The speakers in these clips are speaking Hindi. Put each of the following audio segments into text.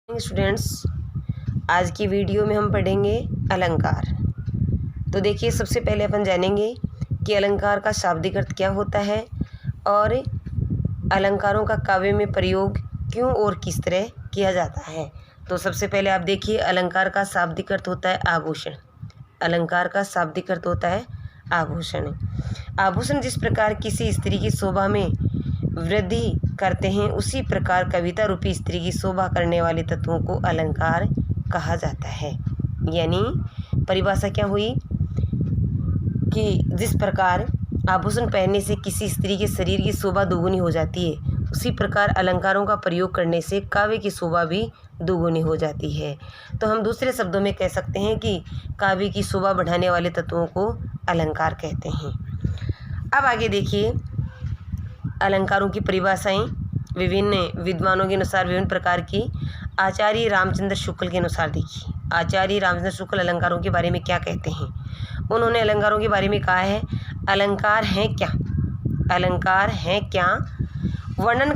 स्टूडेंट्स, आज की वीडियो में हम पढ़ेंगे अलंकार। तो देखिए, सबसे पहले अपन जानेंगे कि अलंकार का शाब्दिक अर्थ क्या होता है और अलंकारों का काव्य में प्रयोग क्यों और किस तरह किया जाता है। तो सबसे पहले आप देखिए, अलंकार का शाब्दिक अर्थ होता है आभूषण। अलंकार का शाब्दिक अर्थ होता है आभूषण। आभूषण जिस प्रकार किसी स्त्री की शोभा में वृद्धि करते हैं, उसी प्रकार कविता रूपी स्त्री की शोभा करने वाले तत्वों को अलंकार कहा जाता है। यानी परिभाषा क्या हुई कि जिस प्रकार आभूषण पहनने से किसी स्त्री के शरीर की शोभा दोगुनी हो जाती है, उसी प्रकार अलंकारों का प्रयोग करने से काव्य की शोभा भी दोगुनी हो जाती है। तो हम दूसरे शब्दों में कह सकते हैं कि काव्य की शोभा बढ़ाने वाले तत्वों को अलंकार कहते हैं। अब आगे देखिए, अलंकारों की परिभाषाएं विभिन्न विद्वानों के अनुसार विभिन्न प्रकार की। आचार्य रामचंद्र शुक्ल के अनुसार देखिए, आचार्य रामचंद्र शुक्ल अलंकारों के बारे में क्या कहते हैं। उन्होंने अलंकारों के बारे में कहा है, अलंकार हैं क्या, अलंकार हैं क्या, वर्णन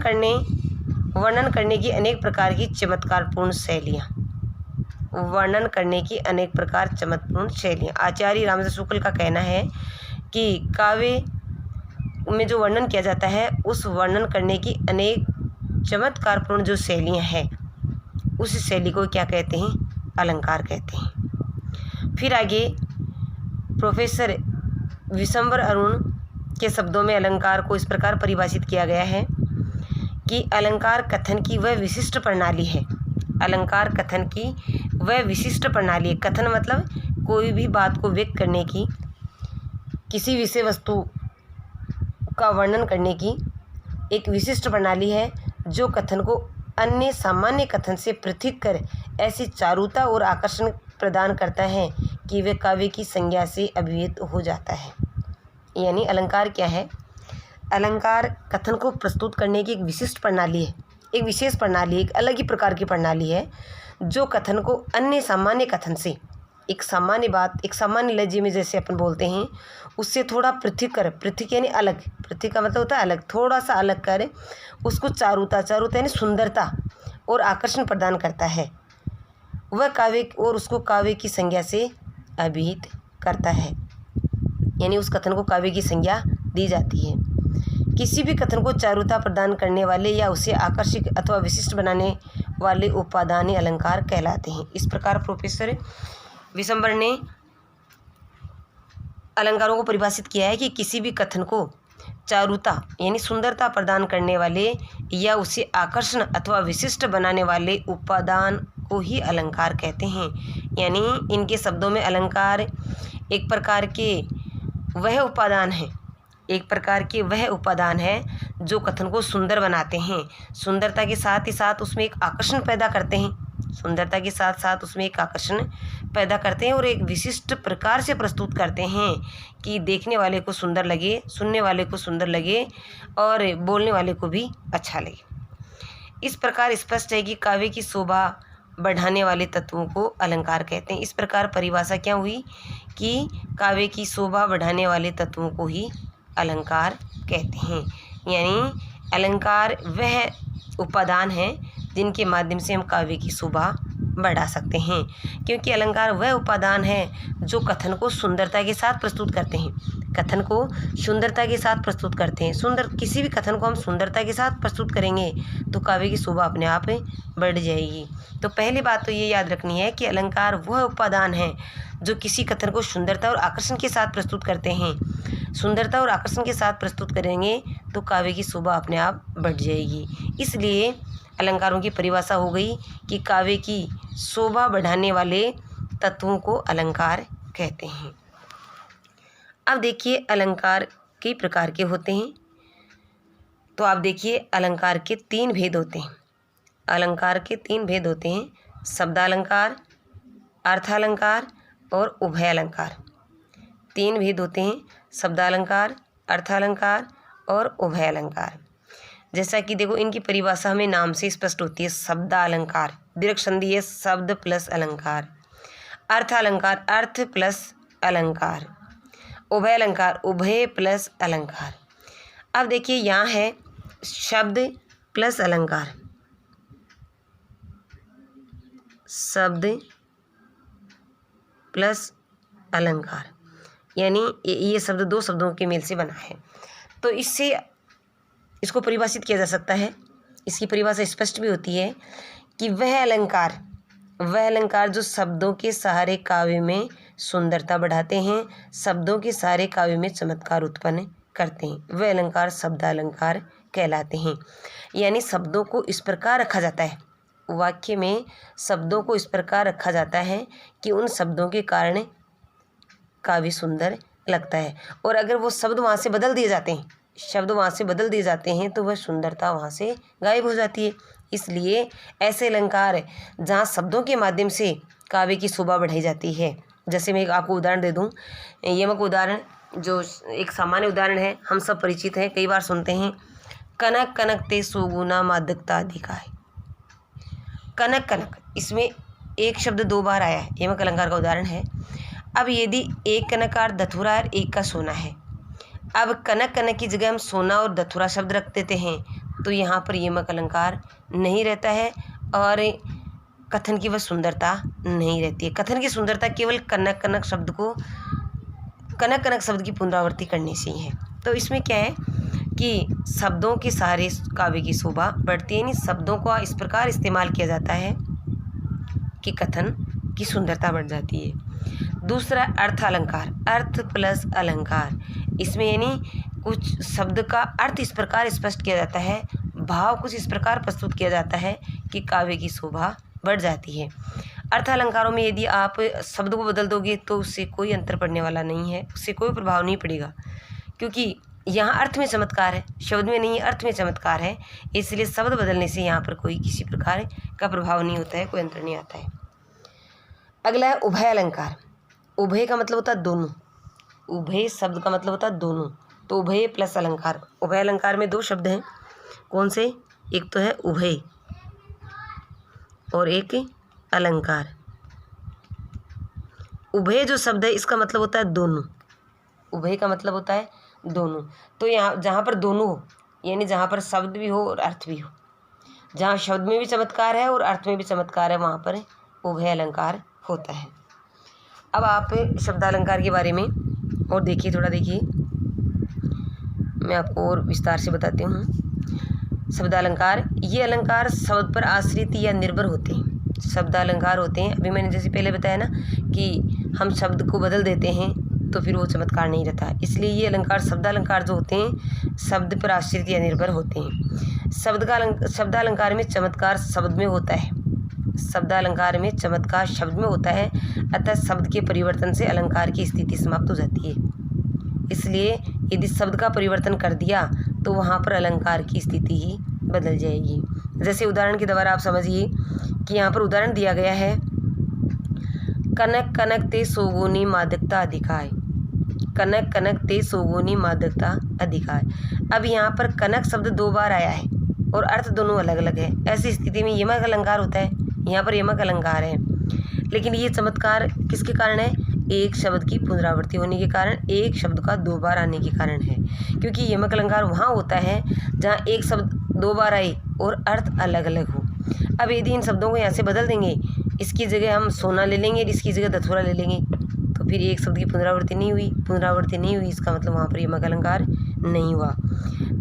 करने की अनेक प्रकार की चमत्कारपूर्ण शैलियाँ, वर्णन करने की अनेक प्रकार चमत्कारपूर्ण शैलियाँ। आचार्य रामचंद्र शुक्ल का कहना है कि काव्य में जो वर्णन किया जाता है, उस वर्णन करने की अनेक चमत्कारपूर्ण जो शैलियाँ हैं, उस शैली को क्या कहते हैं, अलंकार कहते हैं। फिर आगे प्रोफेसर विशंबर अरुण के शब्दों में अलंकार को इस प्रकार परिभाषित किया गया है कि अलंकार कथन की वह विशिष्ट प्रणाली है। अलंकार कथन की वह विशिष्ट प्रणाली है। कथन मतलब कोई भी बात को व्यक्त करने की, किसी विषय वस्तु का वर्णन करने की एक विशिष्ट प्रणाली है, जो कथन को अन्य सामान्य कथन से पृथक कर ऐसी चारुता और आकर्षण प्रदान करता है कि वे काव्य की संज्ञा से अभिहित हो जाता है। यानी अलंकार क्या है, अलंकार कथन को प्रस्तुत करने की एक विशिष्ट प्रणाली है, एक विशेष प्रणाली, एक अलग ही प्रकार की प्रणाली है, जो कथन को अन्य सामान्य कथन से, एक सामान्य बात, एक सामान्य लहजे में जैसे अपन बोलते हैं, उससे थोड़ा पृथक कर, पृथक यानी अलग, पृथक का मतलब होता है अलग, थोड़ा सा अलग कर उसको चारुता, चारुता यानी सुंदरता और आकर्षण प्रदान करता है। वह काव्य और उसको काव्य की संज्ञा से अभिहित करता है, यानी उस कथन को काव्य की संज्ञा दी जाती है। किसी भी कथन को चारुता प्रदान करने वाले या उसे आकर्षक अथवा विशिष्ट बनाने वाले उपादान अलंकार कहलाते हैं। इस प्रकार प्रोफेसर विशंबर ने अलंकारों को परिभाषित किया है कि किसी भी कथन को चारुता यानी सुंदरता प्रदान करने वाले या उसे आकर्षण अथवा विशिष्ट बनाने वाले उपादान को ही अलंकार कहते हैं। यानी इनके शब्दों में अलंकार एक प्रकार के वह उपादान है, एक प्रकार के वह उपादान है जो कथन को सुंदर बनाते हैं, सुंदरता के साथ ही साथ उसमें एक आकर्षण पैदा करते हैं, सुंदरता के साथ साथ उसमें एक आकर्षण पैदा करते हैं और एक विशिष्ट प्रकार से प्रस्तुत करते हैं कि देखने वाले को सुंदर लगे, सुनने वाले को सुंदर लगे और बोलने वाले को भी अच्छा लगे। इस प्रकार स्पष्ट है कि काव्य की शोभा बढ़ाने वाले तत्वों को अलंकार कहते हैं। इस प्रकार परिभाषा क्या हुई कि काव्य की शोभा बढ़ाने वाले तत्वों को ही अलंकार कहते हैं। यानी अलंकार वह उपादान है जिनके माध्यम से हम काव्य की शोभा बढ़ा सकते हैं, क्योंकि अलंकार वह उपादान है जो कथन को सुंदरता के साथ प्रस्तुत करते हैं, कथन को सुंदरता के साथ प्रस्तुत करते हैं। किसी भी कथन को हम सुंदरता के साथ प्रस्तुत करेंगे तो काव्य की शोभा अपने आप बढ़ जाएगी। तो पहली बात तो ये याद रखनी है कि अलंकार वह उपादान है जो किसी कथन को सुंदरता और आकर्षण के साथ प्रस्तुत करते हैं। सुंदरता और आकर्षण के साथ प्रस्तुत करेंगे तो काव्य की शोभा अपने आप बढ़ जाएगी। इसलिए अलंकारों की परिभाषा हो गई कि काव्य की शोभा बढ़ाने वाले तत्वों को अलंकार कहते हैं। अब देखिए, अलंकार कई प्रकार के होते हैं। तो आप देखिए, अलंकार के 3 भेद होते हैं। अलंकार के 3 भेद होते हैं, शब्दालंकार, अर्थालंकार और उभय अलंकार। 3 भेद होते हैं, शब्दालंकार, अर्थालंकार और उभय अलंकार। जैसा कि देखो, इनकी परिभाषा हमें नाम से स्पष्ट होती है। शब्दालंकार दीर्घ संधि है, शब्द प्लस अलंकार। अर्थालंकार अर्थ प्लस अलंकार। उभय अलंकार उभय प्लस अलंकार। अब देखिए, यहाँ है शब्द प्लस अलंकार, शब्द प्लस अलंकार, यानी ये शब्द दो शब्दों के मेल से बना है। तो इससे इसको परिभाषित किया जा सकता है, इसकी परिभाषा स्पष्ट भी होती है कि वह अलंकार जो शब्दों के सहारे काव्य में सुंदरता बढ़ाते हैं, शब्दों के सहारे काव्य में चमत्कार उत्पन्न करते हैं, वह अलंकार शब्दालंकार कहलाते हैं। यानी शब्दों को इस प्रकार रखा जाता है, वाक्य में शब्दों को इस प्रकार रखा जाता है कि उन शब्दों के कारण काव्य सुंदर लगता है। और अगर वो शब्द वहाँ से बदल दिए जाते हैं, तो वह सुंदरता वहाँ से गायब हो जाती है। इसलिए ऐसे अलंकार जहाँ शब्दों के माध्यम से काव्य की शोभा बढ़ाई जाती है, जैसे मैं आपको उदाहरण दे दूँ, यमक उदाहरण जो एक सामान्य उदाहरण है, हम सब परिचित हैं, कई बार सुनते हैं, कनक कनक ते सुगुना मादकता अधिकाय। कनक कनक, इसमें एक शब्द दो बार आया है, यमक अलंकार का उदाहरण है। अब यदि एक कनकार धतूरा और एक का सोना है, अब कनक कनक की जगह हम सोना और धतूरा शब्द रख देते हैं, तो यहाँ पर यमक अलंकार नहीं रहता है और कथन की वह सुंदरता नहीं रहती है। कथन की सुंदरता केवल कनक कनक शब्द की पुनरावृत्ति करने से ही है। तो इसमें क्या है कि शब्दों के सहारे काव्य की शोभा बढ़ती है, यानी शब्दों को इस प्रकार इस्तेमाल किया जाता है कि कथन की सुंदरता बढ़ जाती है। दूसरा अर्थ अलंकार, अर्थ प्लस अलंकार, इसमें यानी कुछ शब्द का अर्थ इस प्रकार स्पष्ट किया जाता है, भाव कुछ इस प्रकार प्रस्तुत किया जाता है कि काव्य की शोभा बढ़ जाती है। अर्थ अलंकारों में यदि आप शब्द को बदल दोगे तो उससे कोई अंतर पड़ने वाला नहीं है, उससे कोई प्रभाव नहीं पड़ेगा, क्योंकि यहाँ अर्थ में चमत्कार है, शब्द में नहीं, अर्थ में चमत्कार है। इसलिए शब्द बदलने से यहाँ पर कोई किसी प्रकार का प्रभाव नहीं होता है, कोई अंतर नहीं आता है। अगला है उभय अलंकार। उभय का मतलब होता है दोनों, उभय शब्द का मतलब होता है दोनों, तो उभय प्लस अलंकार। उभय अलंकार में दो शब्द हैं, कौन से? एक तो है उभय और एक अलंकार। उभय जो शब्द है इसका मतलब होता है दोनों, उभय का मतलब होता है दोनों। तो यहाँ जहाँ पर दोनों हो, यानी जहाँ पर शब्द भी हो और अर्थ भी हो, जहाँ शब्द में भी चमत्कार है और अर्थ में भी चमत्कार है, वहाँ पर उभय अलंकार होता है। अब आप शब्दालंकार के बारे में और देखिए, थोड़ा देखिए, मैं आपको और विस्तार से बताती हूँ। शब्दालंकार, ये अलंकार शब्द पर आश्रित या निर्भर होते हैं, शब्दालंकार होते हैं। अभी मैंने जैसे पहले बताया ना कि हम शब्द को बदल देते हैं तो फिर वो चमत्कार नहीं रहता, इसलिए ये अलंकार शब्दालंकार जो होते हैं शब्द पर आश्रित या निर्भर होते हैं। शब्दालंकार में चमत्कार शब्द में होता है, शब्दालंकार में चमत्कार शब्द में होता है, अतः शब्द के परिवर्तन से अलंकार की स्थिति समाप्त हो जाती है। इसलिए यदि शब्द का परिवर्तन कर दिया तो वहाँ पर अलंकार की स्थिति ही बदल जाएगी। जैसे उदाहरण के द्वारा आप समझिए कि यहाँ पर उदाहरण दिया गया है, कनक कनक ते सोगुनी मादकता अधिकाय। कनक कनक ते सोगुनी मादकता अधिकाय। अब यहाँ पर कनक शब्द दो बार आया है और अर्थ दोनों अलग अलग है, ऐसी स्थिति में यमक अलंकार होता है, यहाँ पर यमक अलंकार है। लेकिन ये चमत्कार किसके कारण है? एक शब्द की पुनरावृत्ति होने के कारण, एक शब्द का दो बार आने के कारण है, क्योंकि यमक अलंकार वहाँ होता है जहाँ एक शब्द दो बार आए और अर्थ अलग अलग हो। अब यदि इन शब्दों को यहाँ से बदल देंगे, इसकी जगह हम सोना ले लेंगे, इसकी जगह धतूरा ले लेंगे, तो फिर एक शब्द की पुनरावृत्ति नहीं हुई, इसका मतलब वहाँ पर यमक अलंकार नहीं हुआ।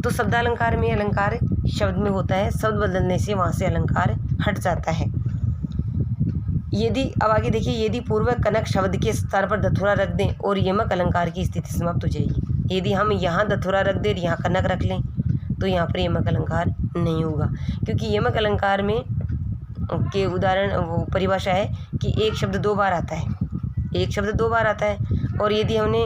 तो शब्दालंकार में अलंकार शब्द में होता है, शब्द बदलने से वहाँ से अलंकार हट जाता है। यदि अब आगे देखिए, यदि पूर्व कनक शब्द के स्थान पर धतूरा रख दें और यमक अलंकार की स्थिति समाप्त हो जाएगी। यदि हम यहाँ धतूरा रख दें और यहाँ कनक रख लें तो यहाँ पर यमक अलंकार नहीं होगा, क्योंकि यमक अलंकार में के उदाहरण वो परिभाषा है कि एक शब्द दो बार आता है, और यदि हमने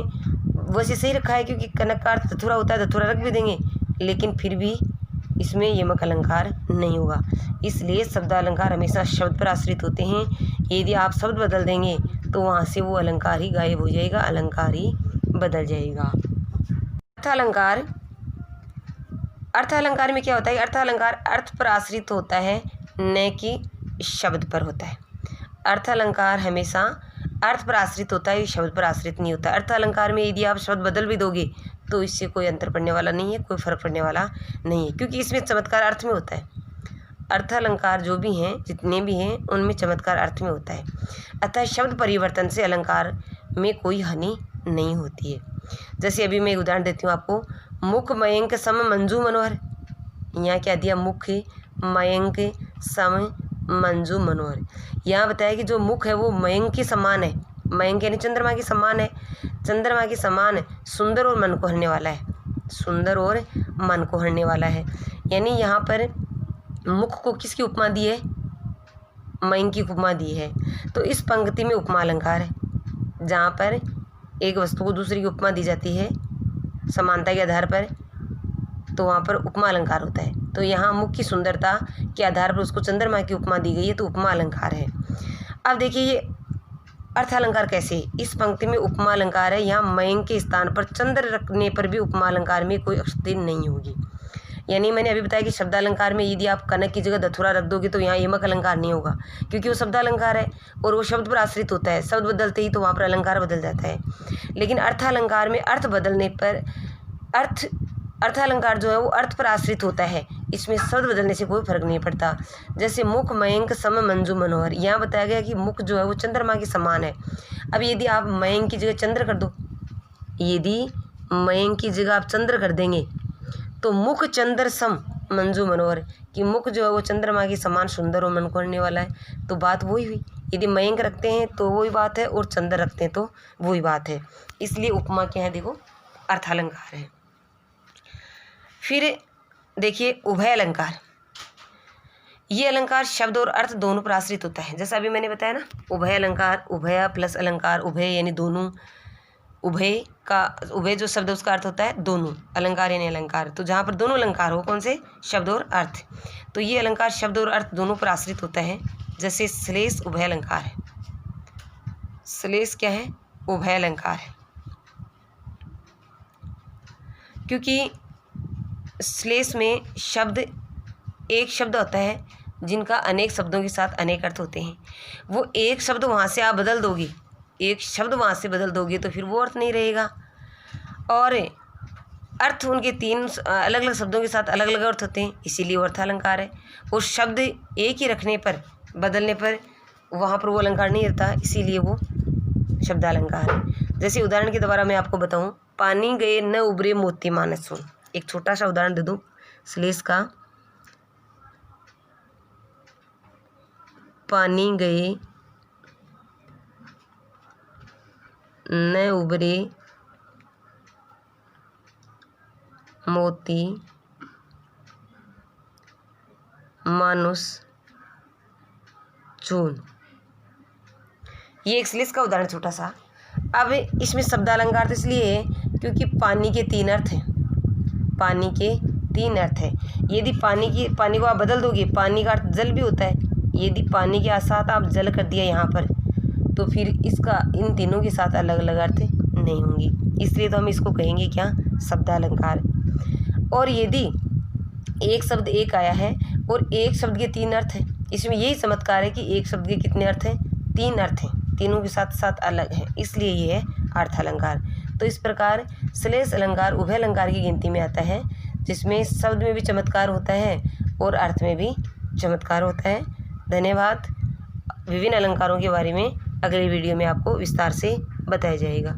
वैसे सही रखा है, क्योंकि कनक का अर्थ धतूरा होता है, धतूरा रख भी देंगे, लेकिन फिर भी इसमें यमक अलंकार नहीं होगा। इसलिए शब्दालंकार हमेशा शब्द पर आश्रित होते हैं। यदि आप शब्द बदल देंगे तो वहाँ से वो अलंकार ही गायब हो जाएगा, अलंकार ही बदल जाएगा। अर्थ अलंकार में क्या होता है? अर्थ अलंकार अर्थ पर आश्रित होता है, न कि शब्द पर होता है। अर्थ अलंकार हमेशा अर्थ पर आश्रित होता है, शब्द पर आश्रित नहीं होता। अर्थ अलंकार में यदि आप शब्द बदल भी दोगे तो इससे कोई अंतर पड़ने वाला नहीं है, कोई फर्क पड़ने वाला नहीं है, क्योंकि इसमें चमत्कार अर्थ में होता है। अर्थ अलंकार जो भी हैं, जितने भी हैं, उनमें चमत्कार अर्थ में होता है। अतः शब्द परिवर्तन से अलंकार में कोई हानि नहीं होती है। जैसे अभी मैं एक उदाहरण देती हूँ आपको, मुख मयंक सम मंजू मनोहर। यहाँ क्या दिया, मुख मयंक सम मंजू मनोहर। यहाँ बताया कि जो मुख है वो मयंक के समान है, मयंक यानी चंद्रमा के समान है, चंद्रमा के समान सुंदर और मन को हरने वाला है, सुंदर और मन को हरने वाला है। यानी यहाँ पर मुख को किसकी उपमा दी है, मयंक की उपमा दी है। तो इस पंक्ति में उपमा अलंकार है, जहाँ पर एक वस्तु को दूसरी की उपमा दी जाती है समानता के आधार पर, तो वहाँ पर उपमा अलंकार होता है। तो यहाँ मुख की सुंदरता के आधार पर उसको चंद्रमा की उपमा दी गई है, तो उपमा अलंकार है। अब देखिए ये अर्थ अलंकार कैसे, इस पंक्ति में उपमा अलंकार है, यहाँ मयंक के स्थान पर चंद्र रखने पर भी उपमा अलंकार में कोई अक्षति नहीं होगी। यानी मैंने अभी बताया कि शब्दालंकार में यदि आप कनक की जगह दथुरा रख दोगे तो यहाँ यमक अलंकार नहीं होगा, क्योंकि वो शब्दालंकार है और वो शब्द पर आश्रित होता है, शब्द बदलते ही तो वहाँ पर अलंकार बदल जाता है। लेकिन अर्थालंकार में अर्थ बदलने पर अर्थालंकार जो है वो अर्थ पर आश्रित होता है, इसमें शब्द बदलने से कोई फर्क नहीं पड़ता। जैसे मुख मयंक सम मंजू मनोहर, यहाँ बताया गया कि मुख जो है वो चंद्रमा के समान है। अब यदि आप मयंक की जगह चंद्र कर दो, यदि मयंक की जगह आप चंद्र कर देंगे तो मुख चंद्र सम मंजू मनोहर, कि मुख जो है वो चंद्रमा के समान सुंदर और मन को हरने वाला है। तो बात वही हुई, यदि मयंक रखते हैं तो वही बात है और चंद्र रखते हैं तो वही बात है। इसलिए उपमा क्या है, देखो अर्थालंकार है। फिर देखिए उभय अलंकार, ये अलंकार शब्द और अर्थ दोनों पर आश्रित होता है। जैसा अभी मैंने बताया ना, उभय अलंकार, उभय प्लस अलंकार, उभय यानी दोनों, उभय का उभय जो शब्द उसका अर्थ होता है दोनों, अलंकार यानी अलंकार। तो जहाँ पर दोनों अलंकार हो, कौन से, शब्द और अर्थ, तो ये अलंकार शब्द और अर्थ दोनों पर आश्रित होता है। जैसे श्लेष उभय अलंकार है, श्लेष क्या है, उभय अलंकार है, क्योंकि श्लेष में शब्द, एक शब्द होता है जिनका अनेक शब्दों के साथ अनेक अर्थ होते हैं। वो एक शब्द वहाँ से आप बदल दोगे, एक शब्द वहाँ से बदल दोगे तो फिर वो अर्थ नहीं रहेगा, और अर्थ उनके तीन अलग अलग शब्दों के साथ अलग अलग अर्थ होते हैं, इसीलिए वो अर्थालंकार है। और शब्द एक ही रखने पर, बदलने पर वहाँ पर वो अलंकार नहीं रहता, इसीलिए वो शब्दालंकार है। जैसे उदाहरण के द्वारा मैं आपको बताऊँ, पानी गए न उबरे मोती मानस सुन, एक छोटा सा उदाहरण दे दूँ श्लेष का। पानी गए न उबरे मोती मानुष चून, ये एक श्लेष का उदाहरण छोटा सा। अब इसमें शब्दालंकार तो इसलिए है क्योंकि पानी के तीन अर्थ हैं, पानी के तीन अर्थ है। यदि पानी को आप बदल दोगे, पानी का अर्थ जल भी होता है, यदि पानी के साथ आप जल कर दिया यहाँ पर, तो फिर इसका इन तीनों के साथ अलग अलग अर्थ नहीं होंगी, इसलिए तो हम इसको कहेंगे क्या, शब्दालंकार। और यदि एक शब्द एक आया है और एक शब्द के तीन अर्थ हैं, इसमें यही चमत्कार है कि एक शब्द के कितने अर्थ हैं, तीन अर्थ हैं, तीनों के साथ साथ अलग हैं, इसलिए ये है अर्थालंकार। तो इस प्रकार श्लेष अलंकार उभय अलंकार की गिनती में आता है, जिसमें शब्द में भी चमत्कार होता है और अर्थ में भी चमत्कार होता है। धन्यवाद। विभिन्न अलंकारों के बारे में अगले वीडियो में आपको विस्तार से बताया जाएगा।